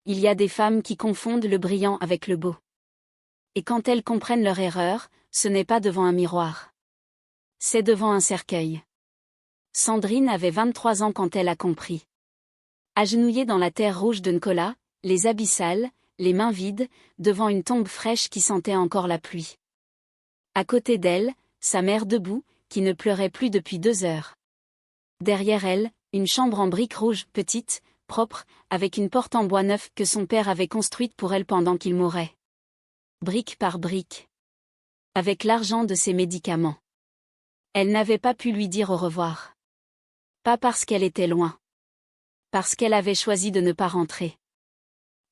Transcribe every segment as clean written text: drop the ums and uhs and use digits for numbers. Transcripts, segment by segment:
il y a des femmes qui confondent le brillant avec le beau. Et quand elles comprennent leur erreur, ce n'est pas devant un miroir. C'est devant un cercueil. Sandrine avait 23 ans quand elle a compris. Agenouillée dans la terre rouge de Nkola, les habits sales, les mains vides, devant une tombe fraîche qui sentait encore la pluie. À côté d'elle, sa mère debout, qui ne pleurait plus depuis 2 heures. Derrière elle, une chambre en briques rouges, petite, propre, avec une porte en bois neuf que son père avait construite pour elle pendant qu'il mourait. Brique par brique. Avec l'argent de ses médicaments. Elle n'avait pas pu lui dire au revoir. Pas parce qu'elle était loin. Parce qu'elle avait choisi de ne pas rentrer.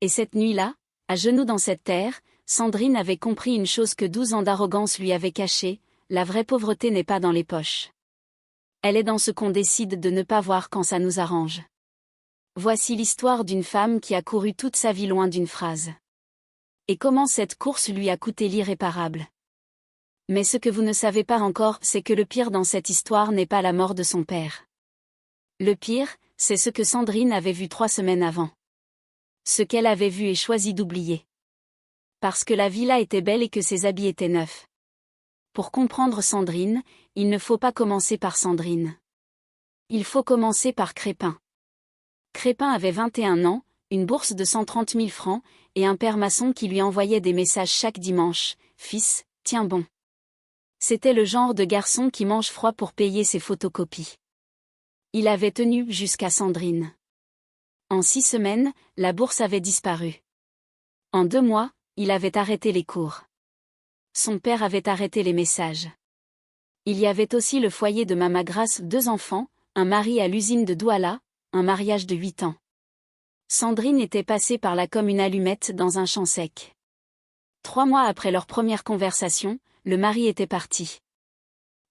Et cette nuit-là, à genoux dans cette terre, Sandrine avait compris une chose que 12 ans d'arrogance lui avaient cachée, la vraie pauvreté n'est pas dans les poches. Elle est dans ce qu'on décide de ne pas voir quand ça nous arrange. Voici l'histoire d'une femme qui a couru toute sa vie loin d'une phrase. Et comment cette course lui a coûté l'irréparable. Mais ce que vous ne savez pas encore, c'est que le pire dans cette histoire n'est pas la mort de son père. Le pire, c'est ce que Sandrine avait vu 3 semaines avant. Ce qu'elle avait vu et choisi d'oublier. Parce que la villa était belle et que ses habits étaient neufs. Pour comprendre Sandrine, il ne faut pas commencer par Sandrine. Il faut commencer par Crépin. Crépin avait 21 ans, une bourse de 130 000 francs, et un père maçon qui lui envoyait des messages chaque dimanche. « Fils, tiens bon. » C'était le genre de garçon qui mange froid pour payer ses photocopies. Il avait tenu jusqu'à Sandrine. En 6 semaines, la bourse avait disparu. En 2 mois, il avait arrêté les cours. Son père avait arrêté les messages. Il y avait aussi le foyer de Mama Grace, 2 enfants, un mari à l'usine de Douala, un mariage de 8 ans. Sandrine était passée par là comme une allumette dans un champ sec. 3 mois après leur première conversation, le mari était parti.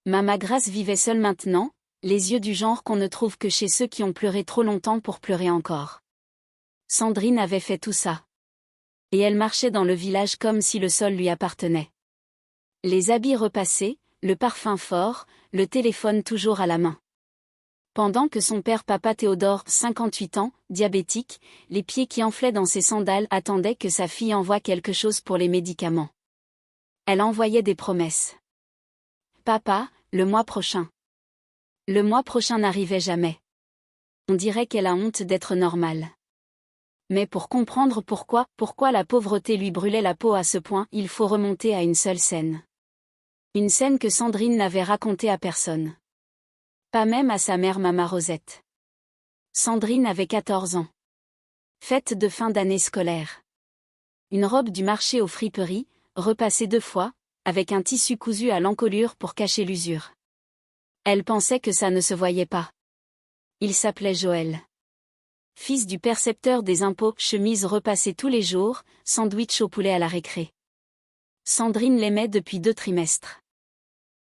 Mama Grace vivait seule maintenant, les yeux du genre qu'on ne trouve que chez ceux qui ont pleuré trop longtemps pour pleurer encore. Sandrine avait fait tout ça. Et elle marchait dans le village comme si le sol lui appartenait. Les habits repassés, le parfum fort, le téléphone toujours à la main. Pendant que son père papa Théodore, 58 ans, diabétique, les pieds qui enflaient dans ses sandales attendait que sa fille envoie quelque chose pour les médicaments. Elle envoyait des promesses. Papa, le mois prochain. Le mois prochain n'arrivait jamais. On dirait qu'elle a honte d'être normale. Mais pour comprendre pourquoi la pauvreté lui brûlait la peau à ce point, il faut remonter à une seule scène. Une scène que Sandrine n'avait racontée à personne. Pas même à sa mère Mama Rosette. Sandrine avait 14 ans. Fête de fin d'année scolaire. Une robe du marché aux friperies, repassée 2 fois, avec un tissu cousu à l'encolure pour cacher l'usure. Elle pensait que ça ne se voyait pas. Il s'appelait Joël. Fils du percepteur des impôts, chemise repassée tous les jours, sandwich au poulet à la récré. Sandrine l'aimait depuis 2 trimestres.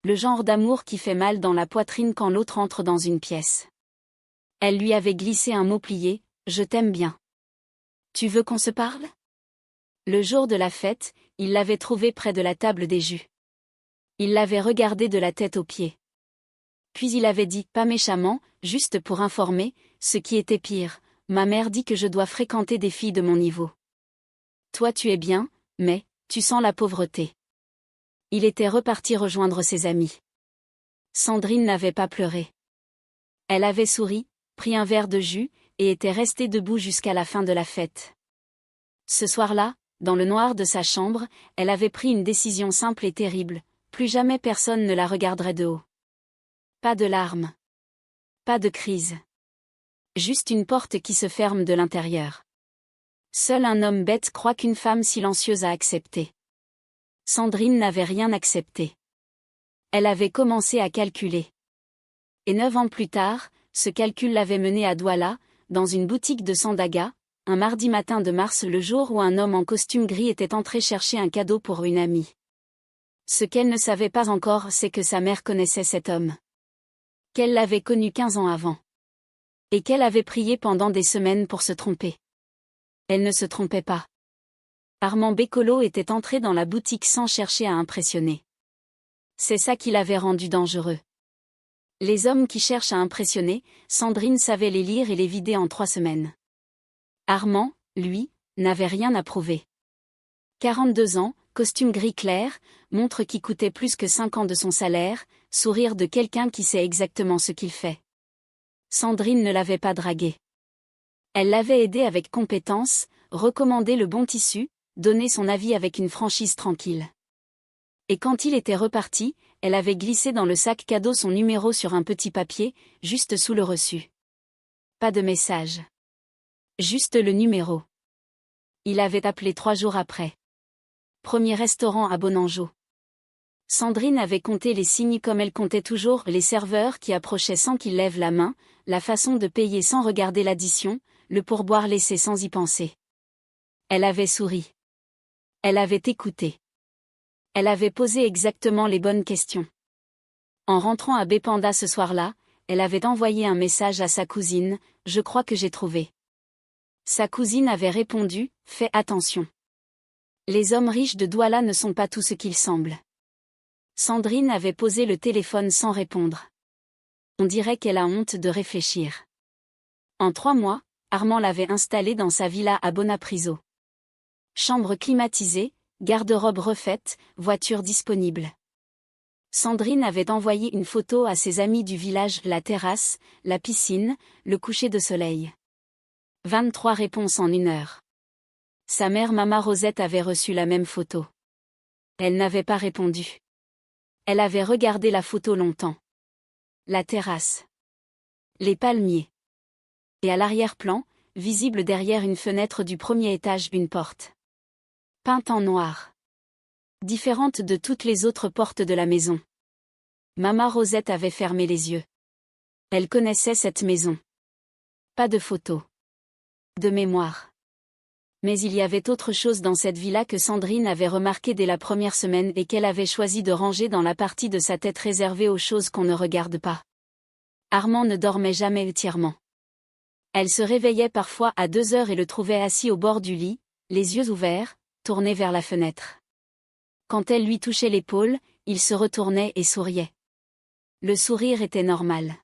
Le genre d'amour qui fait mal dans la poitrine quand l'autre entre dans une pièce. Elle lui avait glissé un mot plié, « Je t'aime bien. Tu veux qu'on se parle ?» Le jour de la fête, il l'avait trouvée près de la table des jus. Il l'avait regardée de la tête aux pieds. Puis il avait dit, pas méchamment, juste pour informer, ce qui était pire, « Ma mère dit que je dois fréquenter des filles de mon niveau. Toi tu es bien, mais, tu sens la pauvreté. » Il était reparti rejoindre ses amis. Sandrine n'avait pas pleuré. Elle avait souri, pris un verre de jus, et était restée debout jusqu'à la fin de la fête. Ce soir-là, dans le noir de sa chambre, elle avait pris une décision simple et terrible, plus jamais personne ne la regarderait de haut. Pas de larmes. Pas de crise. Juste une porte qui se ferme de l'intérieur. Seul un homme bête croit qu'une femme silencieuse a accepté. Sandrine n'avait rien accepté. Elle avait commencé à calculer. Et 9 ans plus tard, ce calcul l'avait menée à Douala, dans une boutique de Sandaga, un mardi matin de mars, le jour où un homme en costume gris était entré chercher un cadeau pour une amie. Ce qu'elle ne savait pas encore, c'est que sa mère connaissait cet homme. Qu'elle l'avait connu 15 ans avant. Et qu'elle avait prié pendant des semaines pour se tromper. Elle ne se trompait pas. Armand Bécolo était entré dans la boutique sans chercher à impressionner. C'est ça qui l'avait rendu dangereux. Les hommes qui cherchent à impressionner, Sandrine savait les lire et les vider en 3 semaines. Armand, lui, n'avait rien à prouver. 42 ans, costume gris clair, montre qui coûtait plus que 5 ans de son salaire, sourire de quelqu'un qui sait exactement ce qu'il fait. Sandrine ne l'avait pas dragué. Elle l'avait aidé avec compétence, recommandé le bon tissu, donné son avis avec une franchise tranquille. Et quand il était reparti, elle avait glissé dans le sac cadeau son numéro sur un petit papier, juste sous le reçu. Pas de message. Juste le numéro. Il avait appelé 3 jours après. Premier restaurant à Bonangeau. Sandrine avait compté les signes comme elle comptait toujours les serveurs qui approchaient sans qu'ils lèvent la main, la façon de payer sans regarder l'addition, le pourboire laissé sans y penser. Elle avait souri. Elle avait écouté. Elle avait posé exactement les bonnes questions. En rentrant à Bépanda ce soir-là, elle avait envoyé un message à sa cousine, « Je crois que j'ai trouvé ». Sa cousine avait répondu, « Fais attention. Les hommes riches de Douala ne sont pas tout ce qu'ils semblent. » Sandrine avait posé le téléphone sans répondre. On dirait qu'elle a honte de réfléchir. En 3 mois, Armand l'avait installée dans sa villa à Bonapriso. Chambre climatisée, garde-robe refaite, voiture disponible. Sandrine avait envoyé une photo à ses amis du village, la terrasse, la piscine, le coucher de soleil. 23 réponses en 1 heure. Sa mère Mama Rosette avait reçu la même photo. Elle n'avait pas répondu. Elle avait regardé la photo longtemps. La terrasse. Les palmiers. Et à l'arrière-plan, visible derrière une fenêtre du premier étage, une porte. Peinte en noir. Différente de toutes les autres portes de la maison. Mama Rosette avait fermé les yeux. Elle connaissait cette maison. Pas de photo. De mémoire. Mais il y avait autre chose dans cette villa que Sandrine avait remarqué dès la première semaine et qu'elle avait choisi de ranger dans la partie de sa tête réservée aux choses qu'on ne regarde pas. Armand ne dormait jamais entièrement. Elle se réveillait parfois à 2 heures et le trouvait assis au bord du lit, les yeux ouverts, tourné vers la fenêtre. Quand elle lui touchait l'épaule, il se retournait et souriait. Le sourire était normal.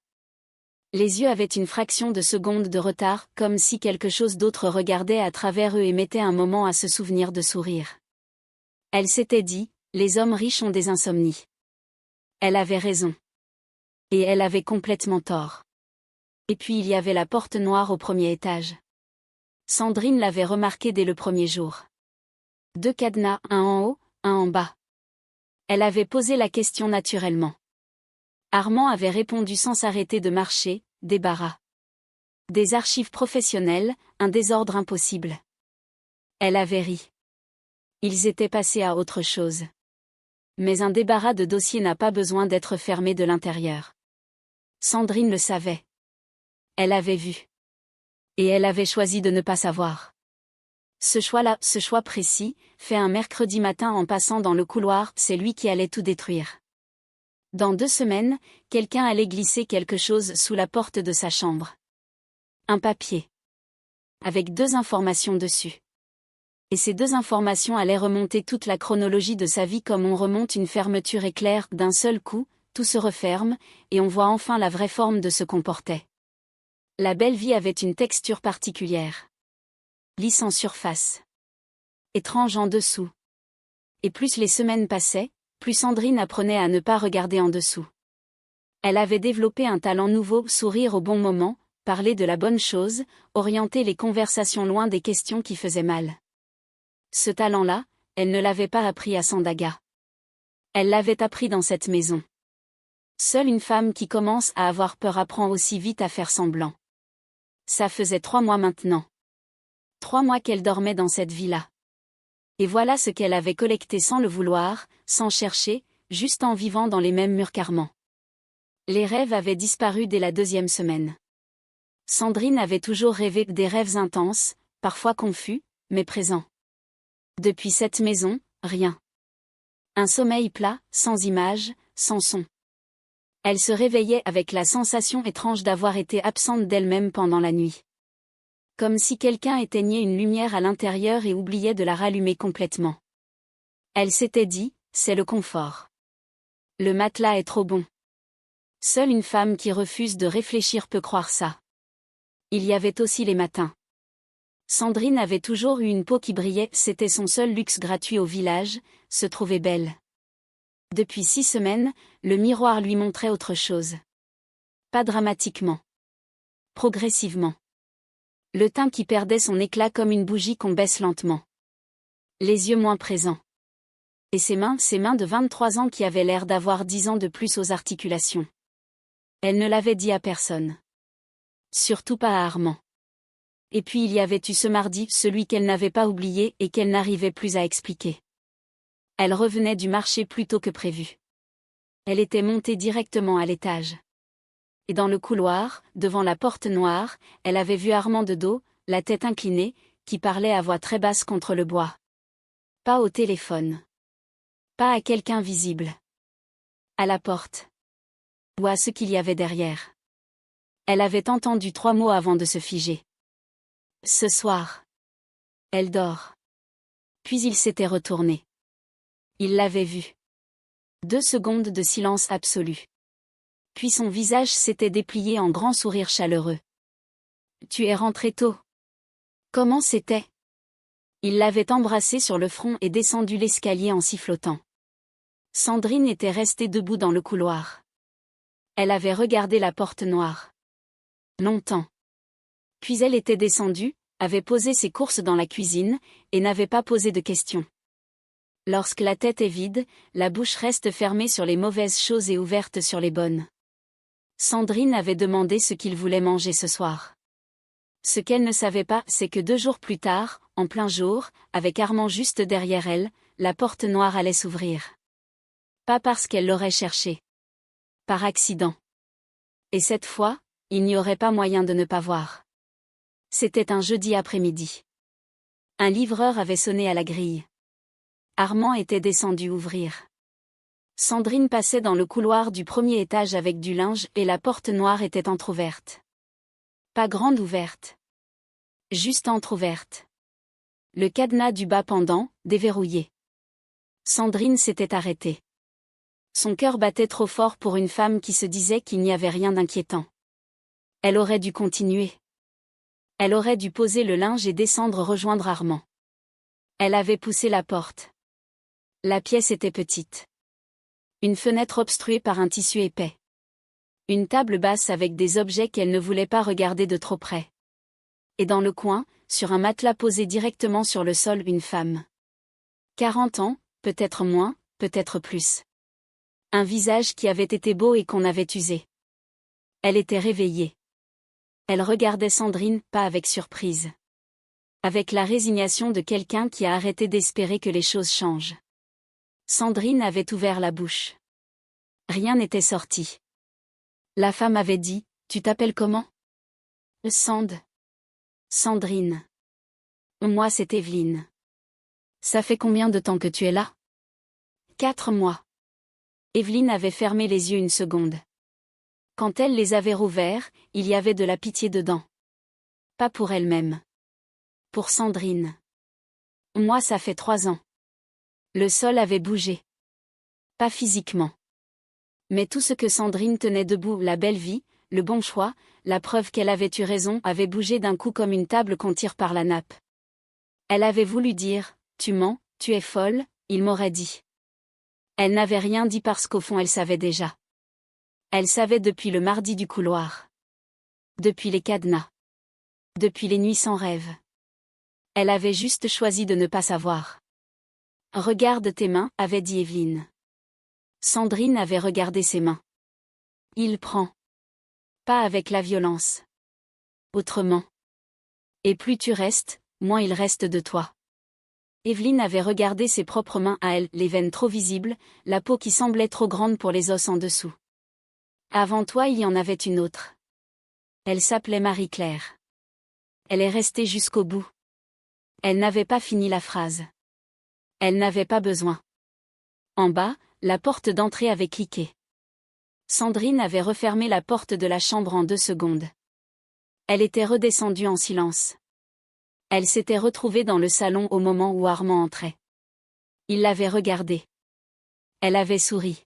Les yeux avaient une fraction de seconde de retard, comme si quelque chose d'autre regardait à travers eux et mettait un moment à se souvenir de sourire. Elle s'était dit, les hommes riches ont des insomnies. Elle avait raison. Et elle avait complètement tort. Et puis il y avait la porte noire au premier étage. Sandrine l'avait remarqué dès le premier jour. 2 cadenas, un en haut, un en bas. Elle avait posé la question naturellement. Armand avait répondu sans s'arrêter de marcher, débarras. Des archives professionnelles, un désordre impossible. Elle avait ri. Ils étaient passés à autre chose. Mais un débarras de dossier n'a pas besoin d'être fermé de l'intérieur. Sandrine le savait. Elle avait vu. Et elle avait choisi de ne pas savoir. Ce choix-là, ce choix précis, fait un mercredi matin en passant dans le couloir, c'est lui qui allait tout détruire. Dans 2 semaines, quelqu'un allait glisser quelque chose sous la porte de sa chambre. Un papier. Avec 2 informations dessus. Et ces 2 informations allaient remonter toute la chronologie de sa vie comme on remonte une fermeture éclair, d'un seul coup, tout se referme, et on voit enfin la vraie forme de ce qu'on portait. La belle vie avait une texture particulière. Lisse en surface. Étrange en dessous. Et plus les semaines passaient, plus Sandrine apprenait à ne pas regarder en dessous. Elle avait développé un talent nouveau, sourire au bon moment, parler de la bonne chose, orienter les conversations loin des questions qui faisaient mal. Ce talent-là, elle ne l'avait pas appris à Sandaga. Elle l'avait appris dans cette maison. Seule une femme qui commence à avoir peur apprend aussi vite à faire semblant. Ça faisait 3 mois maintenant. 3 mois qu'elle dormait dans cette villa. Et voilà ce qu'elle avait collecté sans le vouloir, sans chercher, juste en vivant dans les mêmes murs qu'Armand. Les rêves avaient disparu dès la 2e semaine. Sandrine avait toujours rêvé des rêves intenses, parfois confus, mais présents. Depuis cette maison, rien. Un sommeil plat, sans image, sans son. Elle se réveillait avec la sensation étrange d'avoir été absente d'elle-même pendant la nuit. Comme si quelqu'un éteignait une lumière à l'intérieur et oubliait de la rallumer complètement. Elle s'était dit, c'est le confort. Le matelas est trop bon. Seule une femme qui refuse de réfléchir peut croire ça. Il y avait aussi les matins. Sandrine avait toujours eu une peau qui brillait, c'était son seul luxe gratuit au village, se trouver belle. Depuis 6 semaines, le miroir lui montrait autre chose. Pas dramatiquement. Progressivement. Le teint qui perdait son éclat comme une bougie qu'on baisse lentement. Les yeux moins présents. Et ses mains de 23 ans qui avaient l'air d'avoir 10 ans de plus aux articulations. Elle ne l'avait dit à personne. Surtout pas à Armand. Et puis il y avait eu ce mardi, celui qu'elle n'avait pas oublié et qu'elle n'arrivait plus à expliquer. Elle revenait du marché plus tôt que prévu. Elle était montée directement à l'étage. Et dans le couloir, devant la porte noire, elle avait vu Armand de dos, la tête inclinée, qui parlait à voix très basse contre le bois. Pas au téléphone. Pas à quelqu'un visible. À la porte. Ou à ce qu'il y avait derrière. Elle avait entendu 3 mots avant de se figer. Ce soir. Elle dort. Puis il s'était retourné. Il l'avait vue. 2 secondes de silence absolu. Puis son visage s'était déplié en grand sourire chaleureux. Tu es rentré tôt. Comment c'était? Il l'avait embrassée sur le front et descendu l'escalier en sifflotant. Sandrine était restée debout dans le couloir. Elle avait regardé la porte noire. Longtemps. Puis elle était descendue, avait posé ses courses dans la cuisine, et n'avait pas posé de questions. Lorsque la tête est vide, la bouche reste fermée sur les mauvaises choses et ouverte sur les bonnes. Sandrine avait demandé ce qu'il voulait manger ce soir. Ce qu'elle ne savait pas, c'est que 2 jours plus tard, en plein jour, avec Armand juste derrière elle, la porte noire allait s'ouvrir. Pas parce qu'elle l'aurait cherché. Par accident. Et cette fois, il n'y aurait pas moyen de ne pas voir. C'était un jeudi après-midi. Un livreur avait sonné à la grille. Armand était descendu ouvrir. Sandrine passait dans le couloir du premier étage avec du linge et la porte noire était entr'ouverte. Pas grande ouverte. Juste entr'ouverte. Le cadenas du bas pendant, déverrouillé. Sandrine s'était arrêtée. Son cœur battait trop fort pour une femme qui se disait qu'il n'y avait rien d'inquiétant. Elle aurait dû continuer. Elle aurait dû poser le linge et descendre rejoindre Armand. Elle avait poussé la porte. La pièce était petite. Une fenêtre obstruée par un tissu épais. Une table basse avec des objets qu'elle ne voulait pas regarder de trop près. Et dans le coin, sur un matelas posé directement sur le sol, une femme. 40 ans, peut-être moins, peut-être plus. Un visage qui avait été beau et qu'on avait usé. Elle était réveillée. Elle regardait Sandrine, pas avec surprise. Avec la résignation de quelqu'un qui a arrêté d'espérer que les choses changent. Sandrine avait ouvert la bouche. Rien n'était sorti. La femme avait dit, « Tu t'appelles comment ?»« Sandrine. »« Moi c'est Evelyne. »« Ça fait combien de temps que tu es là ?»« 4 mois. » Evelyne avait fermé les yeux une seconde. Quand elle les avait rouverts, il y avait de la pitié dedans. Pas pour elle-même. Pour Sandrine. « Moi ça fait 3 ans. » Le sol avait bougé. Pas physiquement. Mais tout ce que Sandrine tenait debout, la belle vie, le bon choix, la preuve qu'elle avait eu raison, avait bougé d'un coup comme une table qu'on tire par la nappe. Elle avait voulu dire, « Tu mens, tu es folle », il m'aurait dit. Elle n'avait rien dit parce qu'au fond elle savait déjà. Elle savait depuis le mardi du couloir. Depuis les cadenas. Depuis les nuits sans rêve. Elle avait juste choisi de ne pas savoir. « Regarde tes mains », avait dit Evelyne. Sandrine avait regardé ses mains. Il prend. Pas avec la violence. Autrement. Et plus tu restes, moins il reste de toi. Evelyne avait regardé ses propres mains à elle, les veines trop visibles, la peau qui semblait trop grande pour les os en dessous. Avant toi il y en avait une autre. Elle s'appelait Marie-Claire. Elle est restée jusqu'au bout. Elle n'avait pas fini la phrase. Elle n'avait pas besoin. En bas, la porte d'entrée avait cliqué. Sandrine avait refermé la porte de la chambre en 2 secondes. Elle était redescendue en silence. Elle s'était retrouvée dans le salon au moment où Armand entrait. Il l'avait regardée. Elle avait souri.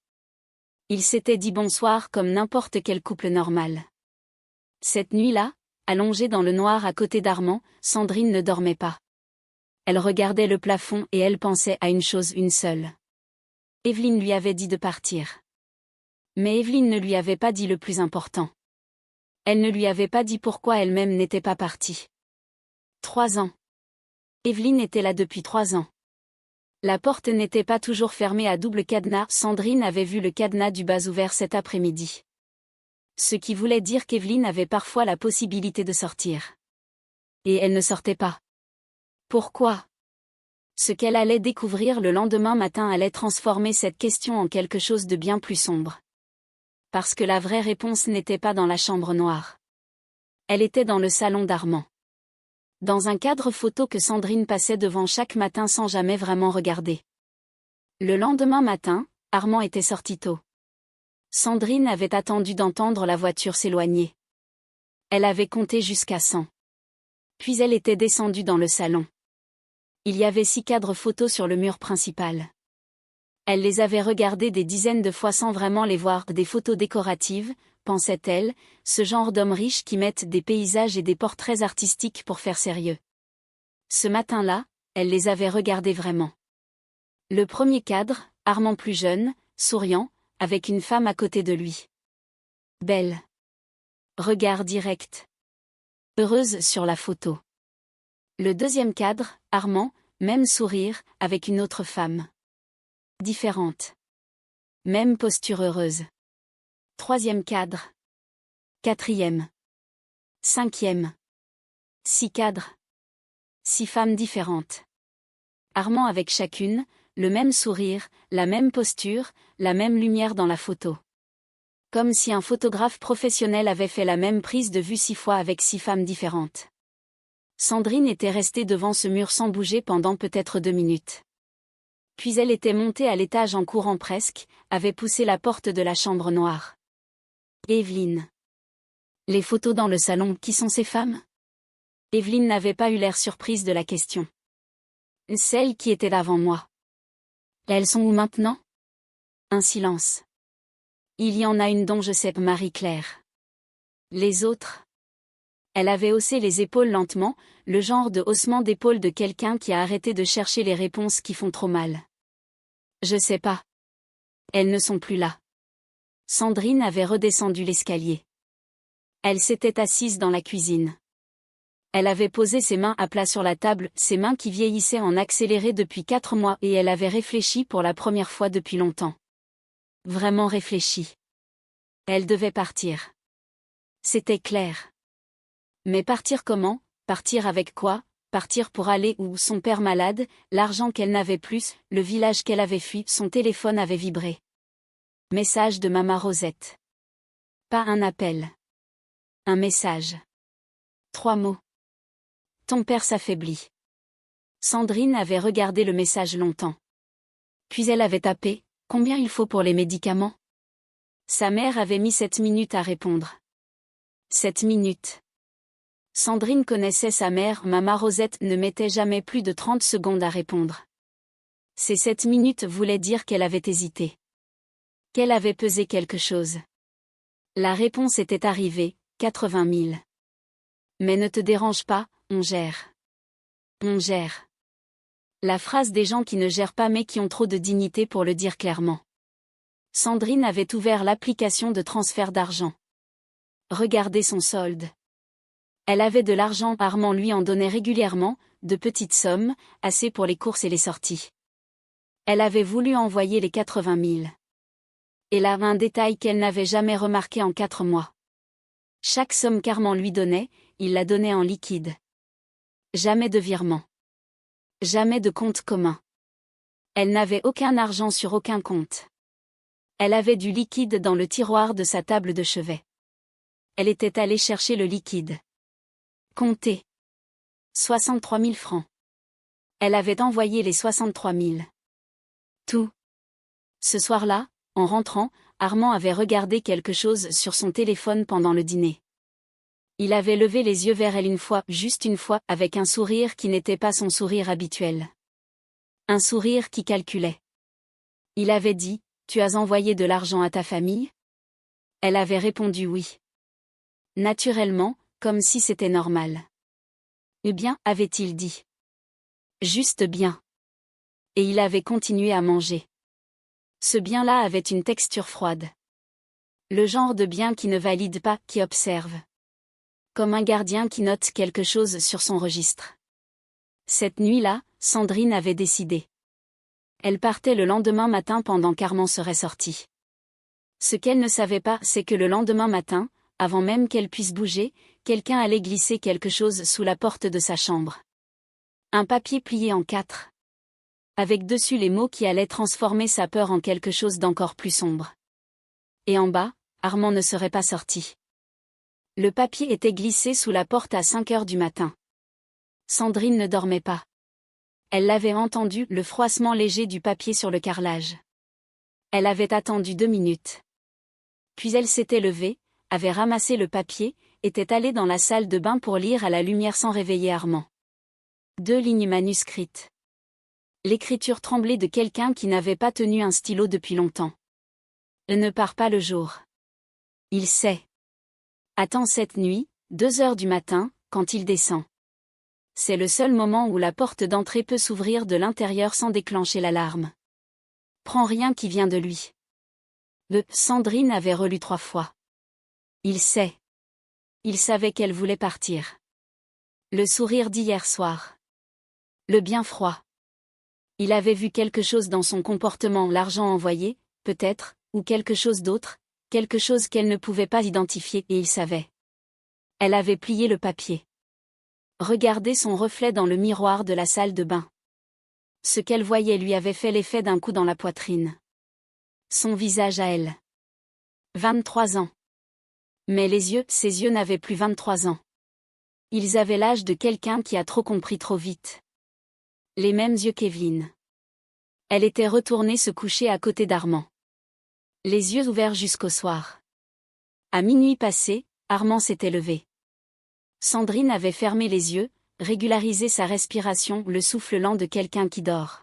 Il s'était dit bonsoir comme n'importe quel couple normal. Cette nuit-là, Allongée dans le noir à côté d'Armand, Sandrine ne dormait pas. Elle regardait le plafond et elle pensait à une seule. Evelyne lui avait dit de partir. Mais Evelyne ne lui avait pas dit le plus important. Elle ne lui avait pas dit pourquoi elle-même n'était pas partie. 3 ans. Evelyne était là depuis 3 ans. La porte n'était pas toujours fermée à double cadenas. Sandrine avait vu le cadenas du bas ouvert cet après-midi. Ce qui voulait dire qu'Evelyne avait parfois la possibilité de sortir. Et elle ne sortait pas. Pourquoi ? Ce qu'elle allait découvrir le lendemain matin allait transformer cette question en quelque chose de bien plus sombre. Parce que la vraie réponse n'était pas dans la chambre noire. Elle était dans le salon d'Armand. Dans un cadre photo que Sandrine passait devant chaque matin sans jamais vraiment regarder. Le lendemain matin, Armand était sorti tôt. Sandrine avait attendu d'entendre la voiture s'éloigner. Elle avait compté jusqu'à 100. Puis elle était descendue dans le salon. Il y avait 6 cadres photos sur le mur principal. Elle les avait regardés des dizaines de fois sans vraiment les voir, des photos décoratives, pensait-elle, ce genre d'hommes riches qui mettent des paysages et des portraits artistiques pour faire sérieux. Ce matin-là, elle les avait regardés vraiment. Le premier cadre, Armand plus jeune, souriant, avec une femme à côté de lui. Belle. Regard direct. Heureuse sur la photo. Le deuxième cadre, Armand, même sourire, avec une autre femme. Différente. Même posture heureuse. Troisième cadre. Quatrième. Cinquième. 6 cadres. 6 femmes différentes. Armand avec chacune, le même sourire, la même posture, la même lumière dans la photo. Comme si un photographe professionnel avait fait la même prise de vue 6 fois avec 6 femmes différentes. Sandrine était restée devant ce mur sans bouger pendant peut-être 2 minutes. Puis elle était montée à l'étage en courant presque, avait poussé la porte de la chambre noire. Evelyne. Les photos dans le salon, qui sont ces femmes ? Evelyne n'avait pas eu l'air surprise de la question. Celles qui étaient avant moi. Elles sont où maintenant ? Un silence. Il y en a une dont je sais Marie-Claire. Les autres ? Elle avait haussé les épaules lentement, le genre de haussement d'épaules de quelqu'un qui a arrêté de chercher les réponses qui font trop mal. Je sais pas. Elles ne sont plus là. Sandrine avait redescendu l'escalier. Elle s'était assise dans la cuisine. Elle avait posé ses mains à plat sur la table, ses mains qui vieillissaient en accéléré depuis 4 mois, et elle avait réfléchi pour la première fois depuis longtemps. Vraiment réfléchi. Elle devait partir. C'était clair. Mais partir comment ? Partir avec quoi ? Partir pour aller où ? Son père malade, l'argent qu'elle n'avait plus, le village qu'elle avait fui, son téléphone avait vibré. Message de Maman Rosette. Pas un appel. Un message. 3 mots. Ton père s'affaiblit. Sandrine avait regardé le message longtemps. Puis elle avait tapé, combien il faut pour les médicaments ? Sa mère avait mis 7 minutes à répondre. 7 minutes. Sandrine connaissait sa mère, Maman Rosette ne mettait jamais plus de 30 secondes à répondre. Ces 7 minutes voulaient dire qu'elle avait hésité. Qu'elle avait pesé quelque chose. La réponse était arrivée, 80 000. Mais ne te dérange pas, on gère. On gère. La phrase des gens qui ne gèrent pas mais qui ont trop de dignité pour le dire clairement. Sandrine avait ouvert l'application de transfert d'argent. Regardez son solde. Elle avait de l'argent, Armand lui en donnait régulièrement, de petites sommes, assez pour les courses et les sorties. Elle avait voulu envoyer les 80 000. Et là un détail qu'elle n'avait jamais remarqué en 4 mois. Chaque somme qu'Armand lui donnait, il la donnait en liquide. Jamais de virement. Jamais de compte commun. Elle n'avait aucun argent sur aucun compte. Elle avait du liquide dans le tiroir de sa table de chevet. Elle était allée chercher le liquide. Comptez. 63 000 francs. Elle avait envoyé les 63 000. Tout. Ce soir-là, en rentrant, Armand avait regardé quelque chose sur son téléphone pendant le dîner. Il avait levé les yeux vers elle une fois, juste une fois, avec un sourire qui n'était pas son sourire habituel. Un sourire qui calculait. Il avait dit, « Tu as envoyé de l'argent à ta famille ?» Elle avait répondu oui. Naturellement, comme si c'était normal. Eh bien, avait-il dit. Juste bien. Et il avait continué à manger. Ce bien-là avait une texture froide. Le genre de bien qui ne valide pas, qui observe. Comme un gardien qui note quelque chose sur son registre. Cette nuit-là, Sandrine avait décidé. Elle partait le lendemain matin pendant qu'Armand serait sorti. Ce qu'elle ne savait pas, c'est que le lendemain matin, avant même qu'elle puisse bouger, quelqu'un allait glisser quelque chose sous la porte de sa chambre. Un papier plié en 4. Avec dessus les mots qui allaient transformer sa peur en quelque chose d'encore plus sombre. Et en bas, Armand ne serait pas sorti. Le papier était glissé sous la porte à 5 heures du matin. Sandrine ne dormait pas. Elle l'avait entendu, le froissement léger du papier sur le carrelage. Elle avait attendu 2 minutes. Puis elle s'était levée, avait ramassé le papier, était allée dans la salle de bain pour lire à la lumière sans réveiller Armand. 2 lignes manuscrites. L'écriture tremblée de quelqu'un qui n'avait pas tenu un stylo depuis longtemps. Ne part pas le jour. Il sait. Attends cette nuit, 2 heures du matin, quand il descend. C'est le seul moment où la porte d'entrée peut s'ouvrir de l'intérieur sans déclencher l'alarme. Prends rien qui vient de lui. Sandrine avait relu 3 fois. Il sait. Il savait qu'elle voulait partir. Le sourire d'hier soir. Le bien froid. Il avait vu quelque chose dans son comportement, l'argent envoyé, peut-être, ou quelque chose d'autre, quelque chose qu'elle ne pouvait pas identifier, et il savait. Elle avait plié le papier. Regardé son reflet dans le miroir de la salle de bain. Ce qu'elle voyait lui avait fait l'effet d'un coup dans la poitrine. Son visage à elle. 23 ans. Mais ses yeux n'avaient plus 23 ans. Ils avaient l'âge de quelqu'un qui a trop compris trop vite. Les mêmes yeux qu'Evelyne. Elle était retournée se coucher à côté d'Armand. Les yeux ouverts jusqu'au soir. À minuit passé, Armand s'était levé. Sandrine avait fermé les yeux, régularisé sa respiration, le souffle lent de quelqu'un qui dort.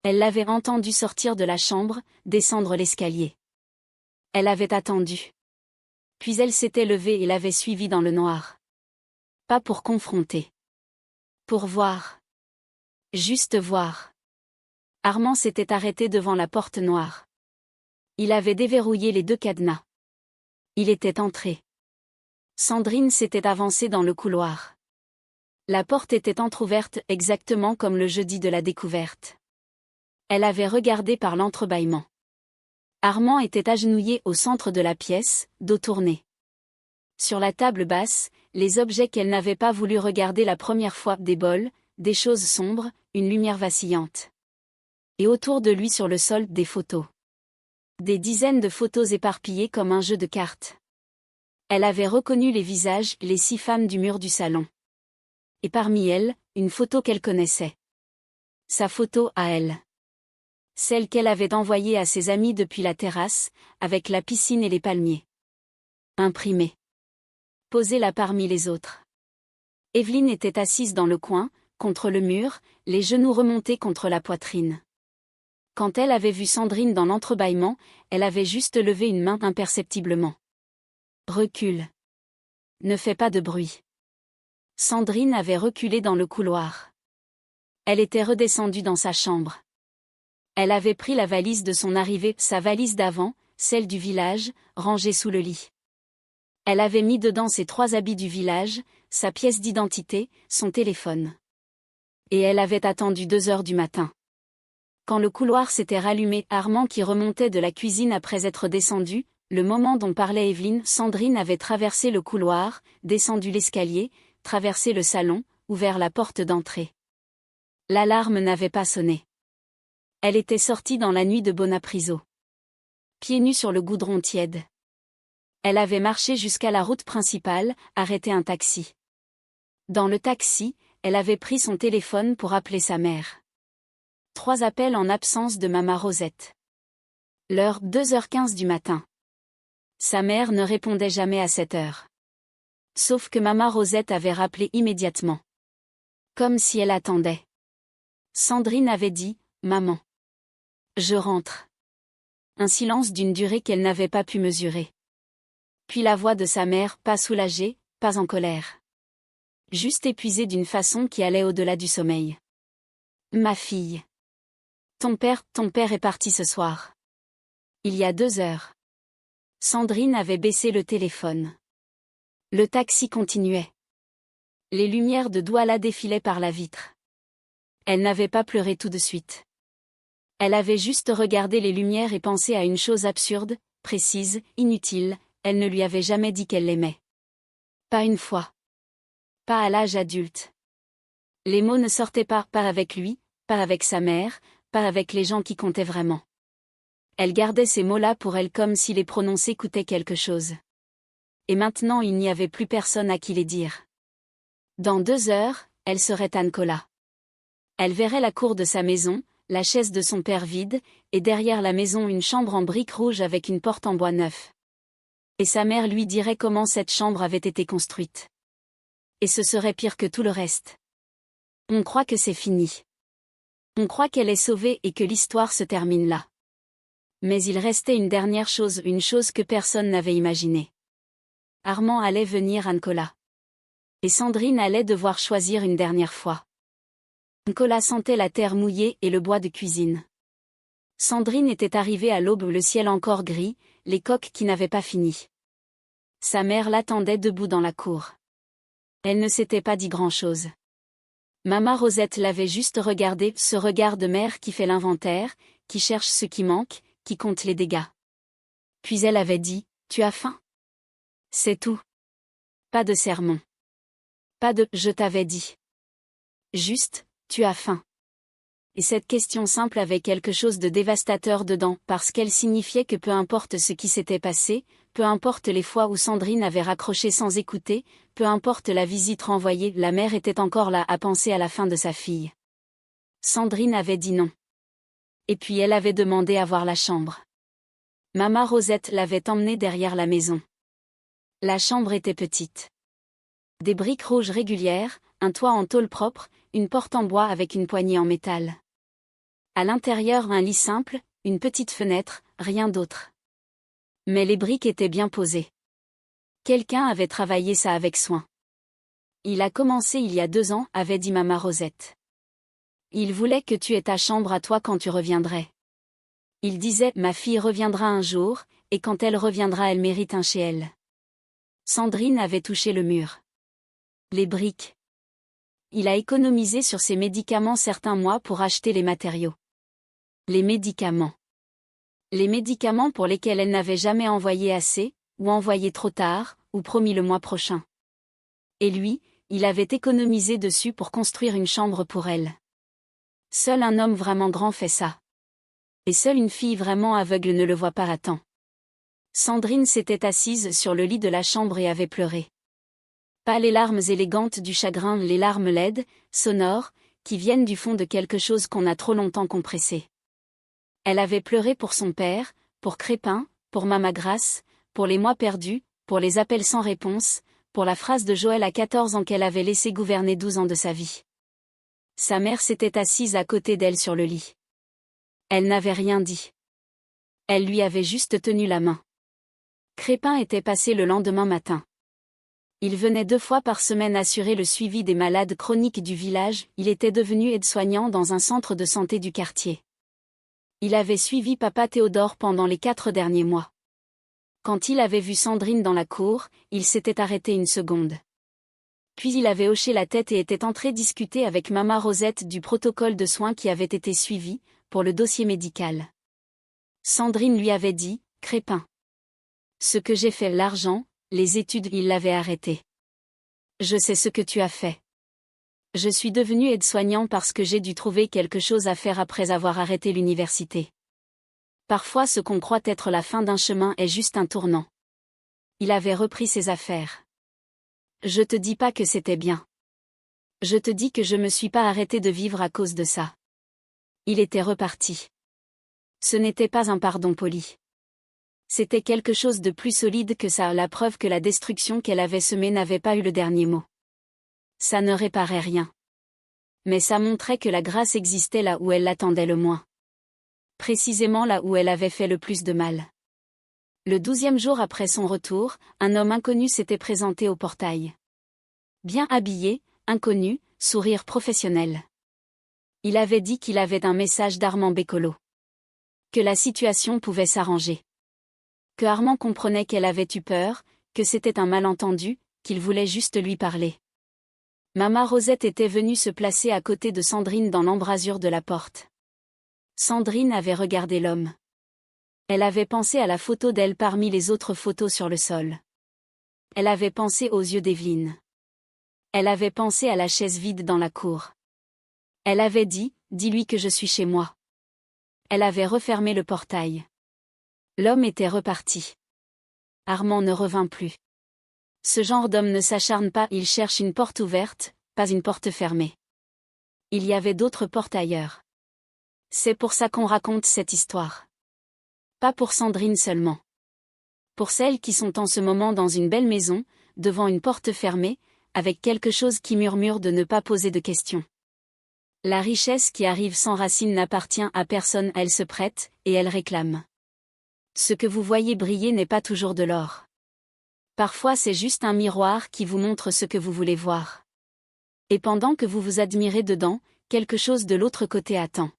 Elle l'avait entendu sortir de la chambre, descendre l'escalier. Elle avait attendu. Puis elle s'était levée et l'avait suivi dans le noir. Pas pour confronter. Pour voir. Juste voir. Armand s'était arrêté devant la porte noire. Il avait déverrouillé les 2 cadenas. Il était entré. Sandrine s'était avancée dans le couloir. La porte était entr'ouverte exactement comme le jeudi de la découverte. Elle avait regardé par l'entrebâillement. Armand était agenouillé au centre de la pièce, dos tourné. Sur la table basse, les objets qu'elle n'avait pas voulu regarder la première fois, des bols, des choses sombres, une lumière vacillante. Et autour de lui sur le sol, des photos. Des dizaines de photos éparpillées comme un jeu de cartes. Elle avait reconnu les visages, les 6 femmes du mur du salon. Et parmi elles, une photo qu'elle connaissait. Sa photo à elle. Celle qu'elle avait envoyée à ses amis depuis la terrasse, avec la piscine et les palmiers. Imprimée. Posée là parmi les autres. Evelyne était assise dans le coin, contre le mur, les genoux remontés contre la poitrine. Quand elle avait vu Sandrine dans l'entrebâillement, elle avait juste levé une main imperceptiblement. Recule. Ne fais pas de bruit. Sandrine avait reculé dans le couloir. Elle était redescendue dans sa chambre. Elle avait pris la valise de son arrivée, sa valise d'avant, celle du village, rangée sous le lit. Elle avait mis dedans ses 3 habits du village, sa pièce d'identité, son téléphone. Et elle avait attendu 2 heures du matin. Quand le couloir s'était rallumé, Armand qui remontait de la cuisine après être descendu, le moment dont parlait Evelyne, Sandrine avait traversé le couloir, descendu l'escalier, traversé le salon, ouvert la porte d'entrée. L'alarme n'avait pas sonné. Elle était sortie dans la nuit de Bonaprisot. Pieds nus sur le goudron tiède. Elle avait marché jusqu'à la route principale, arrêté un taxi. Dans le taxi, elle avait pris son téléphone pour appeler sa mère. 3 appels en absence de Maman Rosette. L'heure, 2h15 du matin. Sa mère ne répondait jamais à cette heure. Sauf que Maman Rosette avait rappelé immédiatement. Comme si elle attendait. Sandrine avait dit, « Maman. Je rentre. » Un silence d'une durée qu'elle n'avait pas pu mesurer. Puis la voix de sa mère, pas soulagée, pas en colère. Juste épuisée d'une façon qui allait au-delà du sommeil. Ma fille. Ton père est parti ce soir. Il y a 2 heures. Sandrine avait baissé le téléphone. Le taxi continuait. Les lumières de Douala défilaient par la vitre. Elle n'avait pas pleuré tout de suite. Elle avait juste regardé les lumières et pensé à une chose absurde, précise, inutile, elle ne lui avait jamais dit qu'elle l'aimait. Pas une fois. Pas à l'âge adulte. Les mots ne sortaient pas avec lui, pas avec sa mère, pas avec les gens qui comptaient vraiment. Elle gardait ces mots-là pour elle comme si les prononcer coûtait quelque chose. Et maintenant il n'y avait plus personne à qui les dire. Dans 2 heures, elle serait à Nkola. Elle verrait la cour de sa maison, la chaise de son père vide, et derrière la maison une chambre en briques rouges avec une porte en bois neuf. Et sa mère lui dirait comment cette chambre avait été construite. Et ce serait pire que tout le reste. On croit que c'est fini. On croit qu'elle est sauvée et que l'histoire se termine là. Mais il restait une dernière chose, une chose que personne n'avait imaginée. Armand allait venir à Nkola. Et Sandrine allait devoir choisir une dernière fois. Nkola sentait la terre mouillée et le bois de cuisine. Sandrine était arrivée à l'aube, le ciel encore gris, les coques qui n'avaient pas fini. Sa mère l'attendait debout dans la cour. Elle ne s'était pas dit grand-chose. Maman Rosette l'avait juste regardé, ce regard de mère qui fait l'inventaire, qui cherche ce qui manque, qui compte les dégâts. Puis elle avait dit, « Tu as faim ?» C'est tout. Pas de sermon. Pas de « je t'avais dit ». Juste, « tu as faim ». Et cette question simple avait quelque chose de dévastateur dedans, parce qu'elle signifiait que peu importe ce qui s'était passé, peu importe les fois où Sandrine avait raccroché sans écouter, peu importe la visite renvoyée, la mère était encore là à penser à la fin de sa fille. Sandrine avait dit non. Et puis elle avait demandé à voir la chambre. Maman Rosette l'avait emmenée derrière la maison. La chambre était petite. Des briques rouges régulières, un toit en tôle propre, une porte en bois avec une poignée en métal. À l'intérieur un lit simple, une petite fenêtre, rien d'autre. Mais les briques étaient bien posées. Quelqu'un avait travaillé ça avec soin. Il a commencé il y a 2 ans, avait dit Maman Rosette. Il voulait que tu aies ta chambre à toi quand tu reviendrais. Il disait, ma fille reviendra un jour, et quand elle reviendra elle mérite un chez elle. Sandrine avait touché le mur. Les briques. Il a économisé sur ses médicaments certains mois pour acheter les matériaux. Les médicaments. Les médicaments pour lesquels elle n'avait jamais envoyé assez, ou envoyé trop tard, ou promis le mois prochain. Et lui, il avait économisé dessus pour construire une chambre pour elle. Seul un homme vraiment grand fait ça. Et seule une fille vraiment aveugle ne le voit pas à temps. Sandrine s'était assise sur le lit de la chambre et avait pleuré. Pas les larmes élégantes du chagrin, les larmes laides, sonores, qui viennent du fond de quelque chose qu'on a trop longtemps compressé. Elle avait pleuré pour son père, pour Crépin, pour Mama Grace, pour les mois perdus, pour les appels sans réponse, pour la phrase de Joël à 14 ans qu'elle avait laissé gouverner 12 ans de sa vie. Sa mère s'était assise à côté d'elle sur le lit. Elle n'avait rien dit. Elle lui avait juste tenu la main. Crépin était passé le lendemain matin. Il venait 2 fois par semaine assurer le suivi des malades chroniques du village, il était devenu aide-soignant dans un centre de santé du quartier. Il avait suivi papa Théodore pendant les 4 derniers mois. Quand il avait vu Sandrine dans la cour, il s'était arrêté une seconde. Puis il avait hoché la tête et était entré discuter avec Maman Rosette du protocole de soins qui avait été suivi, pour le dossier médical. Sandrine lui avait dit, « Crépin. Ce que j'ai fait, l'argent, les études, il l'avait arrêté. Je sais ce que tu as fait. Je suis devenu aide-soignant parce que j'ai dû trouver quelque chose à faire après avoir arrêté l'université. Parfois ce qu'on croit être la fin d'un chemin est juste un tournant. » Il avait repris ses affaires. Je te dis pas que c'était bien. Je te dis que je me suis pas arrêté de vivre à cause de ça. Il était reparti. Ce n'était pas un pardon poli. C'était quelque chose de plus solide que ça, la preuve que la destruction qu'elle avait semée n'avait pas eu le dernier mot. Ça ne réparait rien. Mais ça montrait que la grâce existait là où elle l'attendait le moins. Précisément là où elle avait fait le plus de mal. Le 12e jour après son retour, un homme inconnu s'était présenté au portail. Bien habillé, inconnu, sourire professionnel. Il avait dit qu'il avait un message d'Armand Bécolo. Que la situation pouvait s'arranger. Que Armand comprenait qu'elle avait eu peur, que c'était un malentendu, qu'il voulait juste lui parler. Mama Rosette était venue se placer à côté de Sandrine dans l'embrasure de la porte. Sandrine avait regardé l'homme. Elle avait pensé à la photo d'elle parmi les autres photos sur le sol. Elle avait pensé aux yeux d'Evelyne. Elle avait pensé à la chaise vide dans la cour. Elle avait dit, dis-lui que je suis chez moi. Elle avait refermé le portail. L'homme était reparti. Armand ne revint plus. Ce genre d'homme ne s'acharne pas, il cherche une porte ouverte, pas une porte fermée. Il y avait d'autres portes ailleurs. C'est pour ça qu'on raconte cette histoire. Pas pour Sandrine seulement. Pour celles qui sont en ce moment dans une belle maison, devant une porte fermée, avec quelque chose qui murmure de ne pas poser de questions. La richesse qui arrive sans racine n'appartient à personne, elle se prête, et elle réclame. Ce que vous voyez briller n'est pas toujours de l'or. Parfois c'est juste un miroir qui vous montre ce que vous voulez voir. Et pendant que vous vous admirez dedans, quelque chose de l'autre côté attend.